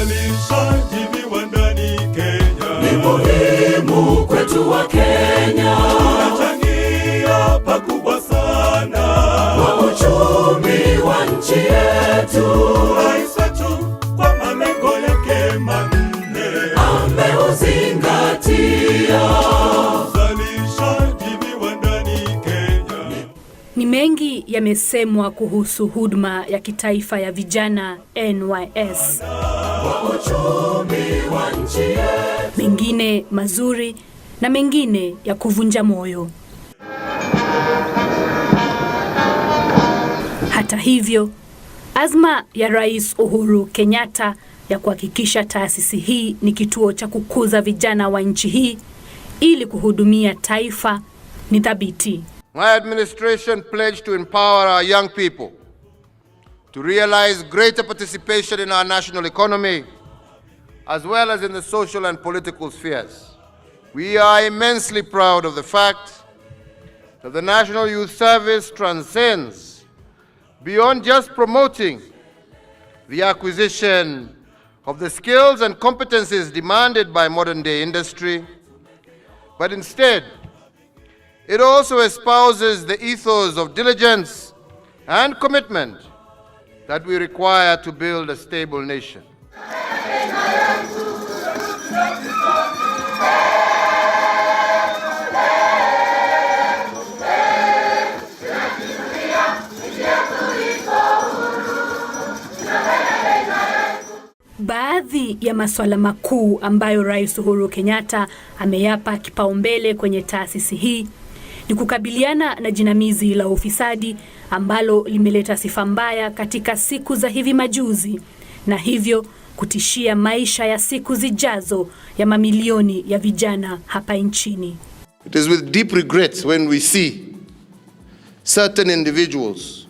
Uzalishaji viwandani Kenya ni muhimu kwetu wa Kenya, unachangia pakubwa sana kwa uchumi wa nchi yetu. Rais wetu kwa malengo yake manne ameuzingatia uzalishaji viwandani Kenya. Ni mengi yamesemwa kuhusu huduma ya kitaifa ya vijana NYS. Mengine mazuri na mengine ya kuvunja moyo. Hata hivyo, azma ya Rais Uhuru Kenyatta ya kuhakikisha taasisi hii ni kituo cha kukuza vijana wa nchi hii ili kuhudumia taifa ni thabiti. My administration pledged to empower our young people to realize greater participation in our national economy, as well as in the social and political spheres. We are immensely proud of the fact that the National Youth Service transcends beyond just promoting the acquisition of the skills and competencies demanded by modern-day industry, but instead, it also espouses the ethos of diligence and commitment that we require to build a stable nation. Baadhi ya masuala makuu ambayo Rais Uhuru Kenyatta ameyapa kipaumbele kwenye taasisi hii ni kukabiliana na jinamizi la ufisadi ambalo limeleta sifa mbaya katika siku za hivi majuzi na hivyo kutishia maisha ya siku zijazo ya mamilioni ya vijana hapa nchini. It is with deep regret when we see certain individuals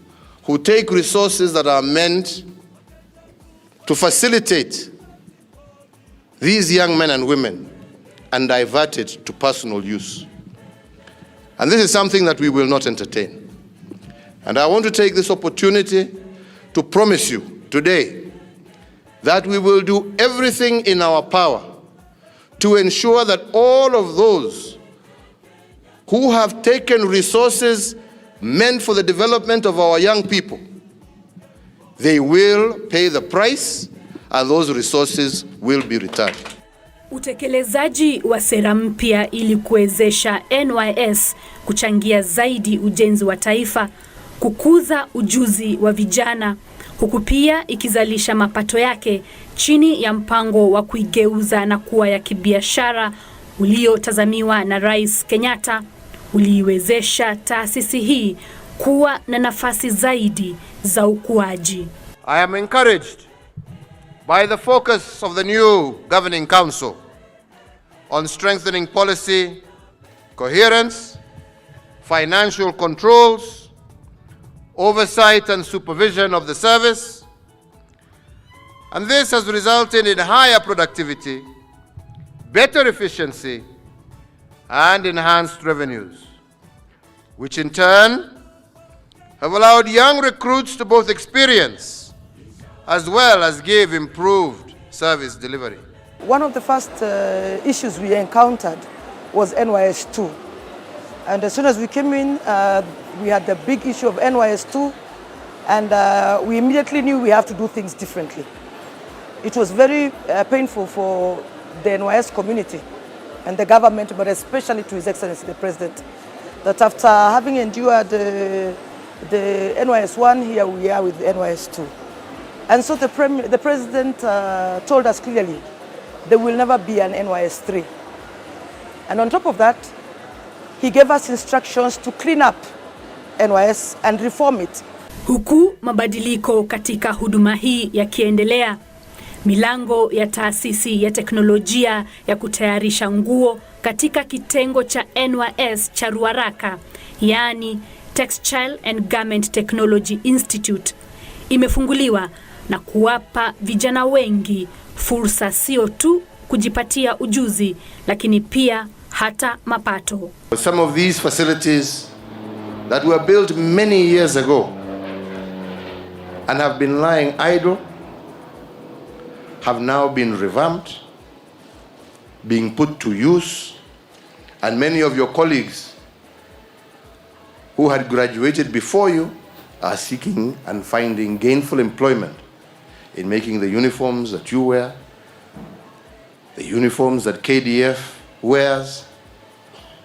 who take resources that are meant to facilitate these young men and women and divert it to personal use. And this is something that we will not entertain. And I want to take this opportunity to promise you today that we will do everything in our power to ensure that all of those who have taken resources meant for the development of our young people, they will pay the price and those resources will be returned. Utekelezaji wa sera mpya ili kuwezesha NYS kuchangia zaidi ujenzi wa taifa, kukuza ujuzi wa vijana, huku pia ikizalisha mapato yake chini ya mpango wa kuigeuza na kuwa ya kibiashara uliotazamiwa na Rais Kenyatta, uliiwezesha taasisi hii kuwa na nafasi zaidi za ukuaji. I am encouraged by the focus of the new Governing Council on strengthening policy, coherence, financial controls, oversight and supervision of the service, and this has resulted in higher productivity, better efficiency, and enhanced revenues, which in turn have allowed young recruits to both experience as well as give improved service delivery. One of the first issues we encountered was NYS 2. And as soon as we came in, we had the big issue of NYS 2, and we immediately knew we have to do things differently. It was very painful for the NYS community and the government, but especially to His Excellency the President, that after having endured the NYS 1, here we are with the NYS 2. And so the President told us clearly, there will never be an NYS 3. And on top of that, he gave us instructions to clean up NYS and reform it. Huku mabadiliko katika huduma hii yakiendelea, milango ya taasisi ya teknolojia ya kutayarisha nguo katika kitengo cha NYS cha Ruaraka, yani Textile and Garment Technology Institute, imefunguliwa na kuwapa vijana wengi fursa sio tu kujipatia ujuzi, lakini pia hata mapato. Some of these facilities that were built many years ago and have been lying idle have now been revamped, being put to use, and many of your colleagues who had graduated before you are seeking and finding gainful employment in making the uniforms that you wear, the uniforms that KDF wears,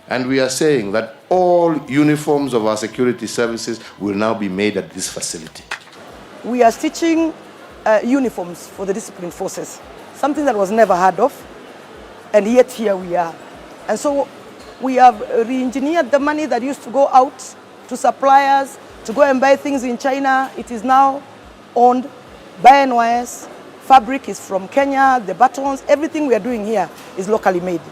and we are saying that all uniforms of our security services will now be made at this facility. We are stitching uniforms for the disciplined forces, something that was never heard of, and yet here we are. And so we have re-engineered the money that used to go out to suppliers to go and buy things in China. It is now owned by NYS. Fabric is from Kenya, the buttons, everything we are doing here is locally made.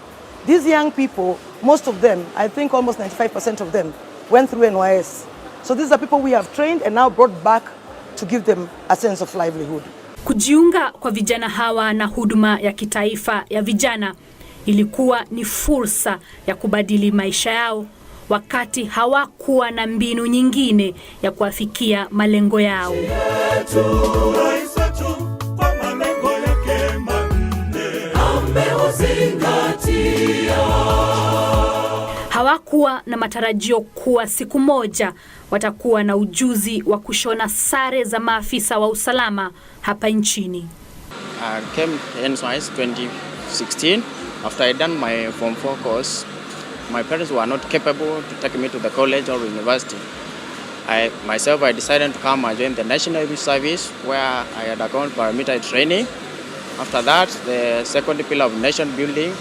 These young people, most of them, I think almost 95% of them, went through NYS. So these are people we have trained and now brought back to give them a sense of livelihood. Kujiunga kwa vijana hawa na huduma ya kitaifa ya vijana ilikuwa ni fursa ya kubadili maisha yao wakati hawakuwa na mbinu nyingine ya kuafikia malengo yao. Hawakuwa na matarajio kuwa siku moja watakuwa na ujuzi wa kushona sare za maafisa wa usalama hapa nchini. I came to NYS 2016 after I done my Form 4 course. My parents were not capable to take me to the college or university. I decided to come and join the National Youth Service, where I had undergone paramilitary training. After that, the second pillar of nation building.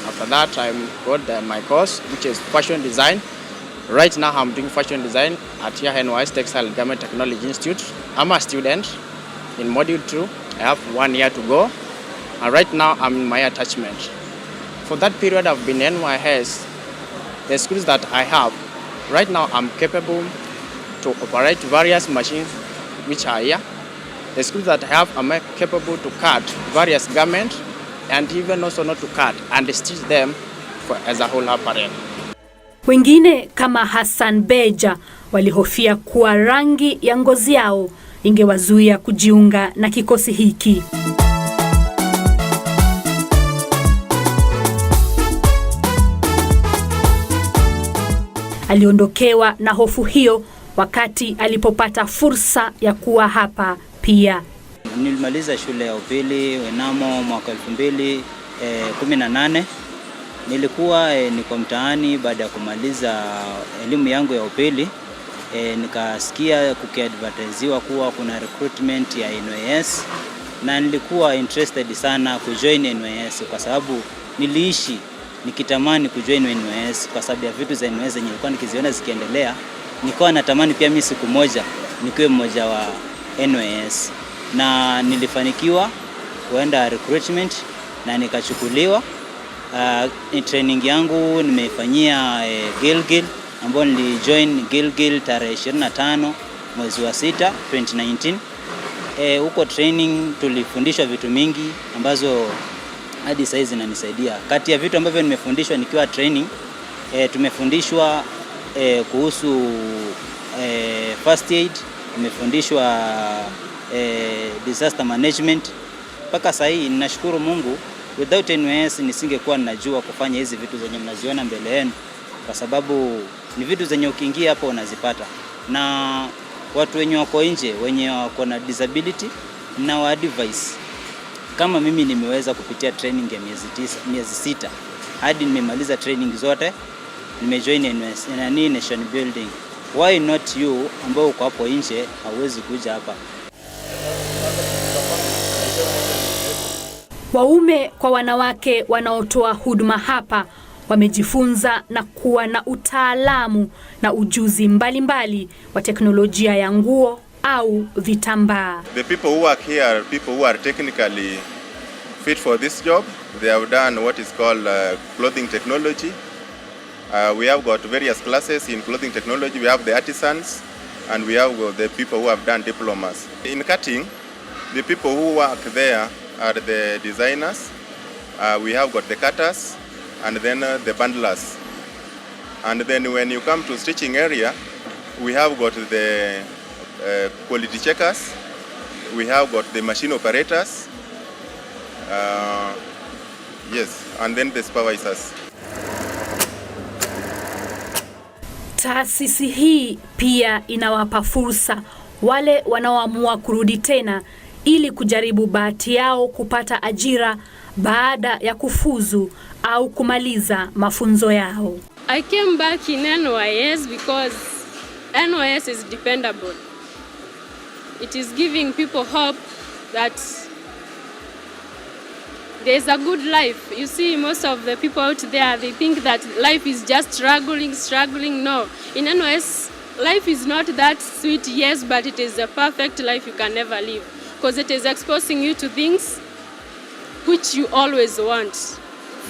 After that, I got my course, which is fashion design. Right now, I'm doing fashion design at NYS Textile Garment Technology Institute. I'm a student in Module 2. I have 1 year to go. And right now, I'm in my attachment. For that period, I've been in NYS. The skills that I have, right now, I'm capable to operate various machines which are here. The skills that I have, I'm capable to cut various garments and even also not to cut and stitch them as a whole apparel. Wengine kama Hassan Beja walihofia kuwa rangi ya ngozi yao ingewazuia kujiunga na kikosi hiki. Aliondokewa na hofu hiyo wakati alipopata fursa ya kuwa hapa pia. Nilimaliza shule ya upili mnamo mwaka 2018. Nilikuwa niko mtaani baada ya kumaliza elimu yangu ya upili. Nikasikia kukiadvertisewa kuwa kuna recruitment ya NYS na nilikuwa interested sana kujoin NYS kwa sababu niliishi nikitamani kujoin NYS kwa sababu ya vitu za NYS zenye nilikuwa nikiziona zikiendelea. Nilikuwa natamani pia mimi siku moja nikiwe mmoja wa NYS, na nilifanikiwa kuenda recruitment na nikachukuliwa. Training yangu nimeifanyia Gilgil, ambapo nilijoin Gilgil tarehe 25 mwezi wa 6 2019. Huko training tulifundishwa vitu mingi ambazo hadi sasa zinanisaidia. Kati ya vitu ambavyo nimefundishwa nikiwa training, tumefundishwa kuhusu first aid, tumefundishwa disaster management. Mpaka sasa hii ninashukuru Mungu, without NYS nisingekuwa ninajua kufanya hizi vitu zenye mnaziona mbele yenu, kwa sababu ni vitu zenye ukiingia hapo unazipata. Na watu wenye wako nje, wenye wako na disability, na wa advice kama mimi nimeweza kupitia training ya miezi 6 hadi nimemaliza training zote, nimejoin NYS nation building. Why not you ambao uko hapo nje hauwezi kuja hapa? Waume kwa wanawake wanaotoa huduma hapa wamejifunza na kuwa na utaalamu na ujuzi mbalimbali wa teknolojia ya nguo au vitambaa. The people who work here are people who are technically fit for this job. They have done what is called clothing technology. We have got various classes in clothing technology. We have the artisans and we have got the people who have done diplomas. In cutting, the people who work there are the designers. We have got the cutters and then the bundlers. And then when you come to stitching area, we have got the quality checkers, we have got the machine operators, Yes, and then the supervisors. Taasisi hii pia inawapa fursa wale wanaoamua kurudi tena ili kujaribu bahati yao kupata ajira baada ya kufuzu au kumaliza mafunzo yao. I came back in NYS because NYS is dependable. It is giving people hope that there's a good life. You see, most of the people out there, they think that life is just struggling. No. In NYS, life is not that sweet, yes, but it is a perfect life you can never live. Because it is exposing you to things which you always want.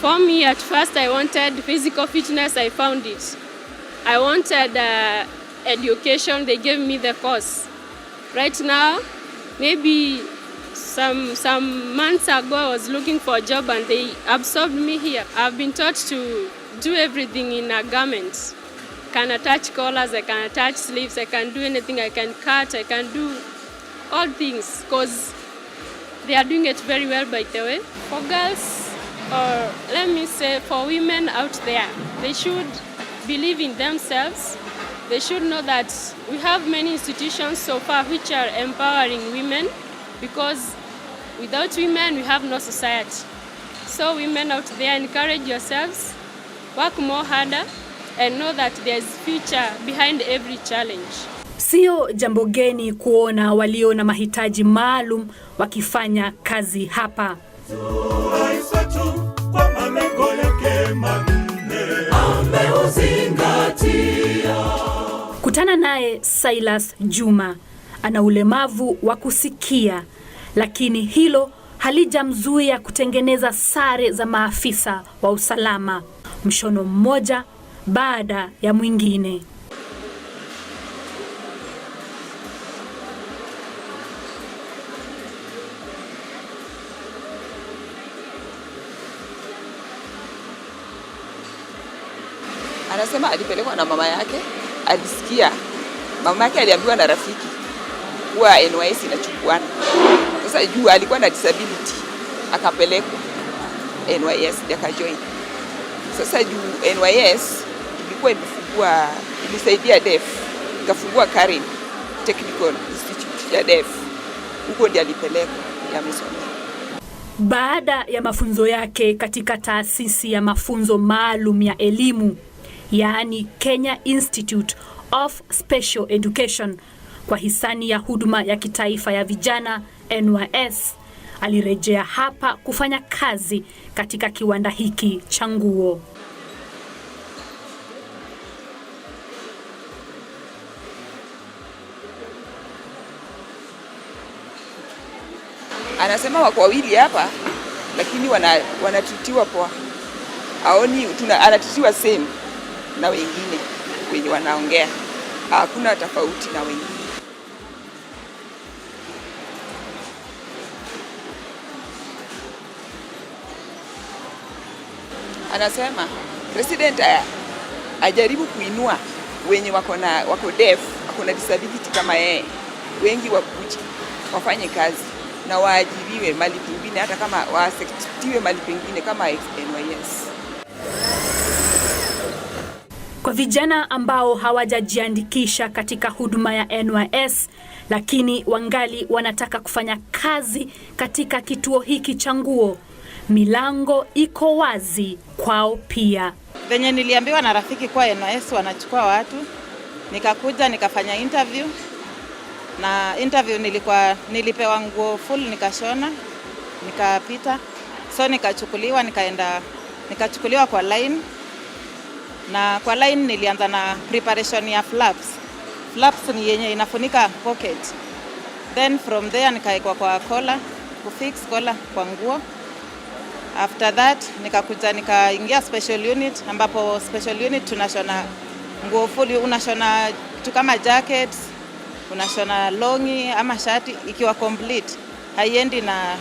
For me, at first, I wanted physical fitness. I found it. I wanted education. They gave me the course. Right now, maybe some months ago, I was looking for a job and they absorbed me here. I've been taught to do everything in a garment. I can attach collars, I can attach sleeves, I can do anything, I can cut, I can do all things because they are doing it very well, by the way. For girls, or let me say for women out there, they should believe in themselves. They should know that we have many institutions so far which are empowering women, because without women we have no society. So women out there, encourage yourselves, work more harder and know that there's future behind every challenge. Sio jambo geni kuona walio na mahitaji maalum wakifanya kazi hapa. Kutana naye Silas Juma, ana ulemavu wa kusikia, lakini hilo halijamzuia kutengeneza sare za maafisa wa usalama, mshono mmoja baada ya mwingine. Anasema alipelekwa na mama yake, alisikia mama yake aliambiwa na rafiki kuwa NYS inachukuana. Sasa juu alikuwa na disability, akapelekwa NYS akajoin. Sasa juu NYS ilikuwa imefungua, ilisaidia deaf, ikafungua Karen Technical Institute ya deaf. Huko ndiye alipelekwa yamesomea. Baada ya mafunzo yake katika taasisi ya mafunzo maalum ya elimu, yaani Kenya Institute of Special Education, kwa hisani ya huduma ya kitaifa ya vijana NYS, alirejea hapa kufanya kazi katika kiwanda hiki cha nguo. Anasema wako wawili hapa, lakini wanatutiwa poa. Aoni anatutiwa same na wengine wenye wanaongea. Hakuna tofauti na wengine. Anasema president ajaribu kuinua wenye wako deaf, wako na disability kama yeye. Wengi wakuje wafanye kazi na waajiriwe mali pengine, hata kama wasektiwe mali pengine kama NYS. Kwa vijana ambao hawajajiandikisha katika huduma ya NYS, lakini wangali wanataka kufanya kazi katika kituo hiki cha nguo, milango iko wazi kwao pia. Venye niliambiwa na rafiki kwa NYS wanachukua watu, nikakuja nikafanya interview. Na interview nilipewa nguo full, nikashona, nikapita. So nikachukuliwa kwa line. Na kwa line nilianza na preparation ya flaps. Flaps ni yenye inafunika pocket. Then from there nikaekwa kwa collar, kufix collar kwa nguo. After that nikaingia special unit, ambapo special unit tunashona nguo full, unashona kitu kama jackets, unashona longi ama shati ikiwa complete. Haiendi na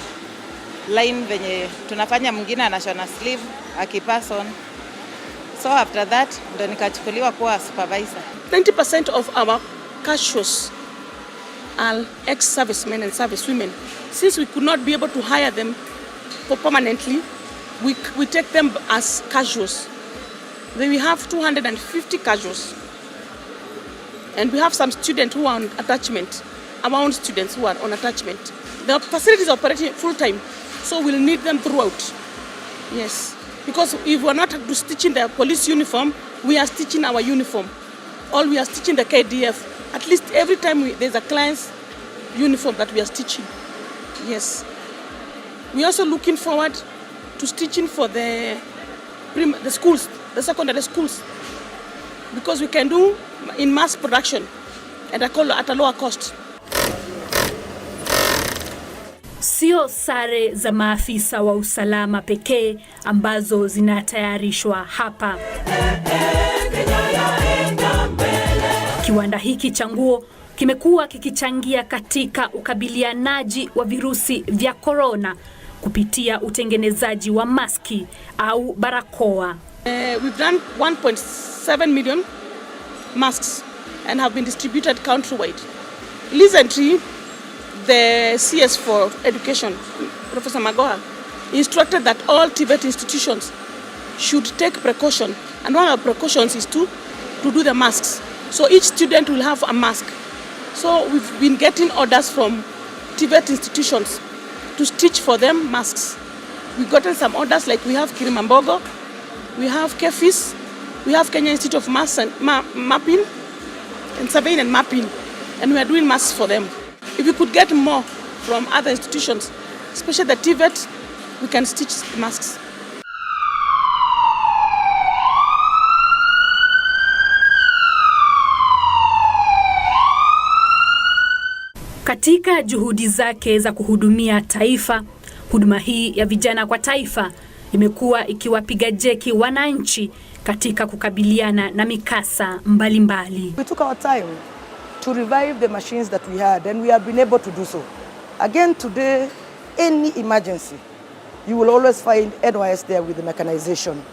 line venye tunafanya, mwingine anashona sleeve akipass on. So after that ndo nikachukuliwa kuwa supervisor. 90% of our casuals are ex-servicemen and servicewomen. Since we could not be able to hire them for permanently, we take them as casuals. Then we have 250 casuals. And we have some students who are on attachment, amount students who are on attachment. The facility is operating full-time, so we'll need them throughout. Yes, because if we're not stitching the police uniform, we are stitching our uniform. Or we are stitching the KDF. At least every time there's a client's uniform that we are stitching. Yes. We're also looking forward to stitching for the schools, the secondary schools, because we can do in mass production and at a lower cost. Sio sare za maafisa wa usalama pekee ambazo zinatayarishwa hapa. Kiwanda hiki cha nguo kimekuwa kikichangia katika ukabilianaji wa virusi vya corona kupitia utengenezaji wa maski au barakoa. We've done 1.7 million masks and have been distributed countrywide. Recently, the CS for Education, Professor Magoha, instructed that all TVET institutions should take precaution, and one of the precautions is to do the masks. So each student will have a mask. So we've been getting orders from TVET institutions to stitch for them masks. We've gotten some orders, like we have Kirimambogo, we have KEFIS, we have Kenya Institute of Mass and Mapping, and Surveying and Mapping, and we are doing masks for them. If we could get more from other institutions, especially the TVET, we can stitch masks. Katika juhudi zake za kuhudumia taifa, huduma hii ya vijana kwa taifa imekuwa ikiwapiga jeki wananchi katika kukabiliana na mikasa mbalimbali. We took our time to revive the machines that we had, and we have been able to do so. Again today, any emergency, you will always find NYS there with the mechanization.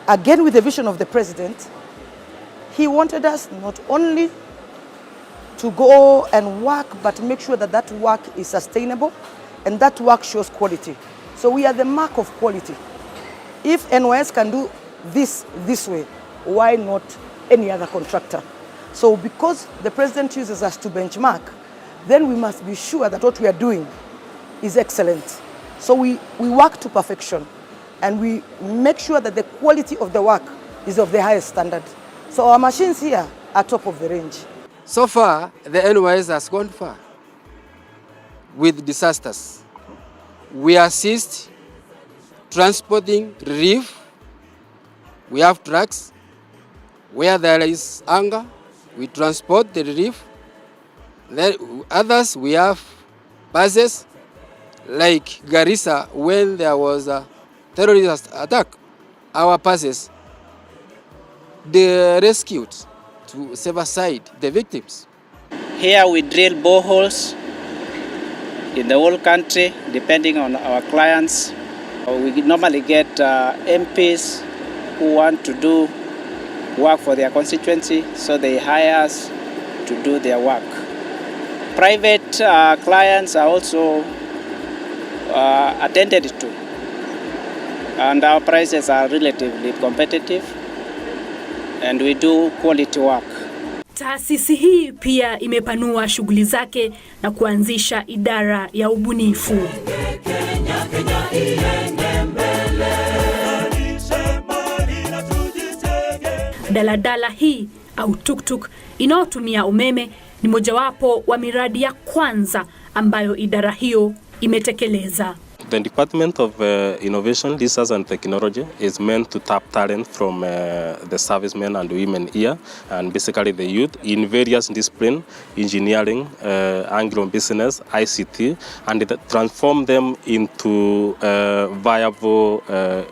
Again, with the vision of the president, he wanted us not only to go and work, but make sure that that work is sustainable and that work shows quality. So we are the mark of quality. If NYS can do this way, why not any other contractor? So because the president uses us to benchmark, then we must be sure that what we are doing is excellent. So we work to perfection, and we make sure that the quality of the work is of the highest standard. So our machines here are top of the range. So far, the NYS has gone far with disasters. We assist transporting relief. We have trucks. Where there is hunger, we transport the relief. Then others, we have buses, like Garissa, when there was a terrorist attack. Our buses, they rescued to save aside the victims. Here we drill boreholes in the whole country, depending on our clients. We normally get MPs who want to do work for their constituency, so they hire us to do their work. Private clients are also attended to, and our prices are relatively competitive, and we do quality work. Taasisi hii pia imepanua shughuli zake na kuanzisha idara ya ubunifu. Daladala hii au tuktuk inayotumia umeme ni mojawapo wa miradi ya kwanza ambayo idara hiyo imetekeleza. The Department of Innovation, Research and Technology is meant to tap talent from the servicemen and women here, and basically the youth in various disciplines, engineering, agro-business, ICT, and transform them into viable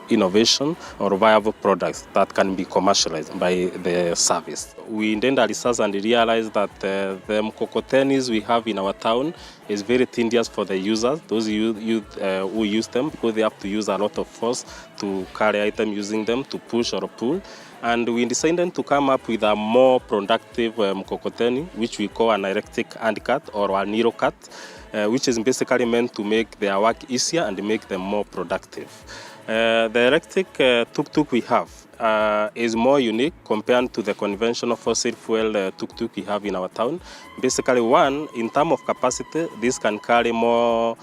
innovation or viable products that can be commercialized by the service. we did a research and realized that the mkokotenis we have in our town is very tedious for the users, those youth who use them, because they have to use a lot of force to carry items using them, to push or pull. And we decided to come up with a more productive mkokoteni, which we call an electric handcart or a Nero cart, which is basically meant to make their work easier and make them more productive. The electric tuk-tuk we have is more unique compared to the conventional fossil fuel tuk-tuk we have in our town. Basically, one, in terms of capacity, this can carry more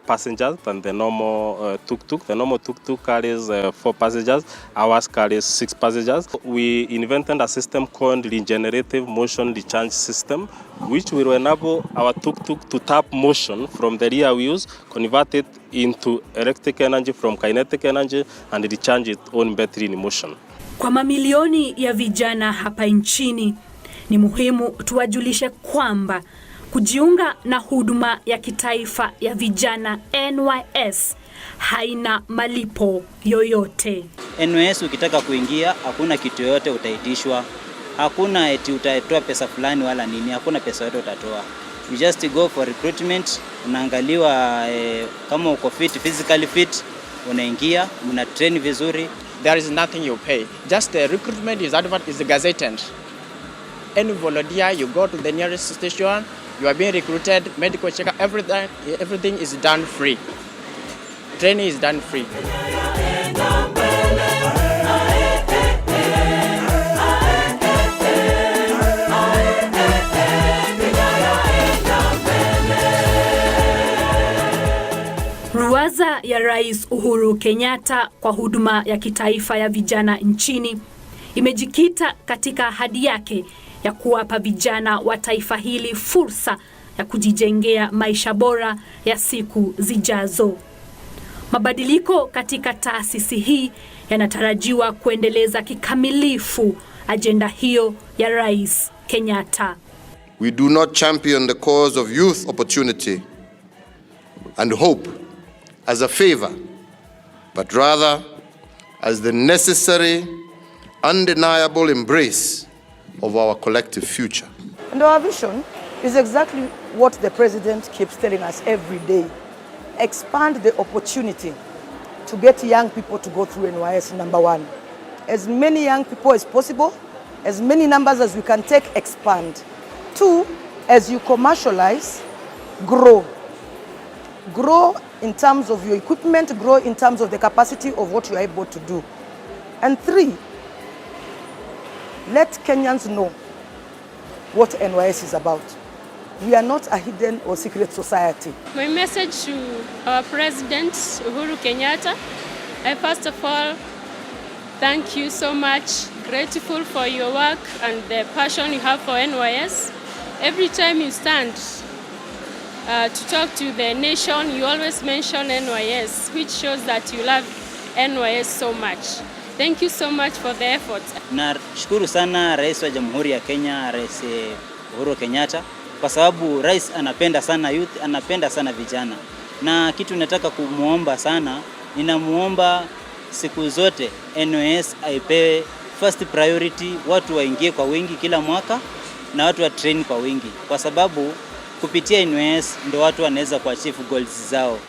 passengers than the normal tuk-tuk. The normal tuk-tuk carries 4 passengers, ours carries 6 passengers. We invented a system called regenerative motion recharge system, which will enable our tuk-tuk to tap motion from the rear wheels, convert it into electric energy from kinetic energy, and recharge its own battery in motion. Kwa mamilioni ya vijana hapa nchini, ni muhimu tuwajulishe kwamba kujiunga na huduma ya kitaifa ya vijana NYS haina malipo yoyote. NYS ukitaka kuingia, hakuna kitu yoyote utaitishwa. Hakuna eti utatoa pesa fulani wala nini, hakuna pesa yoyote utatoa. You just go for recruitment, unaangaliwa kama uko fit, physically fit, unaingia, una train vizuri. There is nothing you pay. Just the recruitment is gazetted. Any volunteer, you go to the nearest station, you are being recruited, medical checkup, everything is done free. Training is done free. Ruwaza ya Rais Uhuru Kenyatta kwa huduma ya kitaifa ya vijana nchini imejikita katika ahadi yake ya kuwapa vijana wa taifa hili fursa ya kujijengea maisha bora ya siku zijazo. Mabadiliko katika taasisi hii yanatarajiwa kuendeleza kikamilifu ajenda hiyo ya Rais Kenyatta. We do not champion the cause of youth opportunity and hope as a favor, but rather as the necessary, undeniable embrace of our collective future. And our vision is exactly what the President keeps telling us every day. Expand the opportunity to get young people to go through NYS, number one. As many young people as possible, as many numbers as we can take, expand. 2, as you commercialize, grow. Grow in terms of your equipment, grow in terms of the capacity of what you are able to do. And 3, let Kenyans know what NYS is about. We are not a hidden or secret society. My message to our President, Uhuru Kenyatta, I first of all thank you so much, grateful for your work and the passion you have for NYS. Every time you stand to talk to the nation, you always mention NYS, which shows that you love NYS so much. Thank you so much for the effort. Nashukuru sana Rais wa Jamhuri ya Kenya, Rais Uhuru Kenyatta, kwa sababu Rais anapenda sana youth, anapenda sana vijana. Na kitu nataka kumuomba sana, ninamuomba siku zote NYS aipewe first priority, watu waingie kwa wingi kila mwaka na watu wa train kwa wingi, kwa sababu kupitia NYS ndo watu wanaweza kuachieve goals zao.